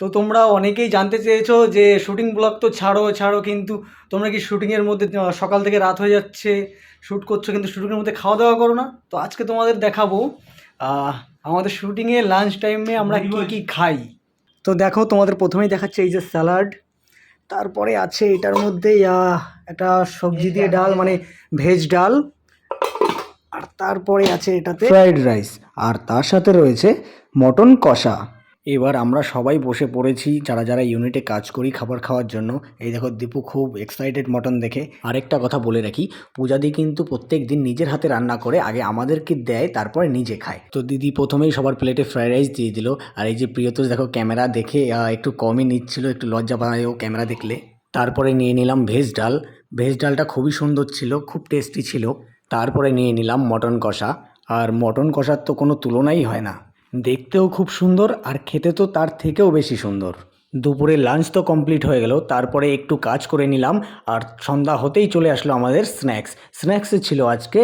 তো তোমরা অনেকেই জানতে চেয়েছো যে শুটিং ব্লগ তো ছাড়ো ছাড়ো, কিন্তু তোমরা কি শুটিংয়ের মধ্যে সকাল থেকে রাত হয়ে যাচ্ছে, শ্যুট করছো কিন্তু শুটিংয়ের মধ্যে খাওয়া দাওয়া করো না? তো আজকে তোমাদের দেখাবো আহ, আমাদের শুটিংয়ে লাঞ্চ টাইমে আমরা কী কী খাই। তো দেখো, তোমাদের প্রথমেই দেখাচ্ছে এই যে স্যালাড, তারপরে আছে এটার মধ্যে একটা সবজি দিয়ে ডাল, মানে ভেজ ডাল, আর তারপরে আছে এটাতে ফ্রাইড রাইস, আর তার সাথে রয়েছে মটন কষা। এবার আমরা সবাই বসে পড়েছি, যারা যারা ইউনিটে কাজ করি খাবার খাওয়ার জন্য। এই দেখো দীপু খুব এক্সাইটেড মটন দেখে। আরেকটা কথা বলে রাখি, পূজাদি কিন্তু প্রত্যেক দিন নিজের হাতে রান্না করে আগে আমাদেরকে দেয়, তারপরে নিজে খায়। তো দিদি প্রথমেই সবার প্লেটে ফ্রাইড রাইস দিয়ে দিল। আর এই যে প্রিয়তোষ দেখো ক্যামেরা দেখে একটু কমই নিচ্ছিল, একটু লজ্জা পায় ও ক্যামেরা দেখলে। তারপরে নিয়ে নিলাম ভেজ ডাল। ভেজ ডালটা খুবই সুন্দর ছিল, খুব টেস্টি ছিল। তারপরে নিয়ে নিলাম মটন কষা। আর মটন কষার তো কোনো তুলনাই হয় না, দেখতেও খুব সুন্দর আর খেতে তো তার থেকেও বেশি সুন্দর। দুপুরে লাঞ্চ তো কমপ্লিট হয়ে গেল, তারপরে একটু কাজ করে নিলাম। আর সন্ধ্যা হতেই চলে আসলো আমাদের স্ন্যাক্সে ছিল আজকে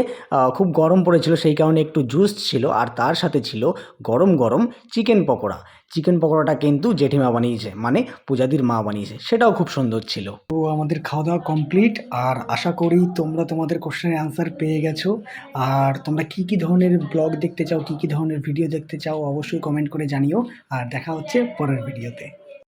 খুব গরম পড়েছিল, সেই কারণে একটু জুস ছিল, আর তার সাথে ছিল গরম গরম চিকেন পকোড়া। চিকেন পকোড়াটা কিন্তু জেঠিমা বানিয়েছে, মানে পূজাদির মা বানিয়েছে, সেটাও খুব সুন্দর ছিল। তো আমাদের খাওয়া দাওয়া কমপ্লিট, আর আশা করি তোমরা তোমাদের কোশ্চেনের অ্যান্সার পেয়ে গেছো। আর তোমরা কী কী ধরনের ব্লগ দেখতে চাও, কী কী ধরনের ভিডিও দেখতে চাও, অবশ্যই কমেন্ট করে জানিও। আর দেখা হচ্ছে পরের ভিডিওতে।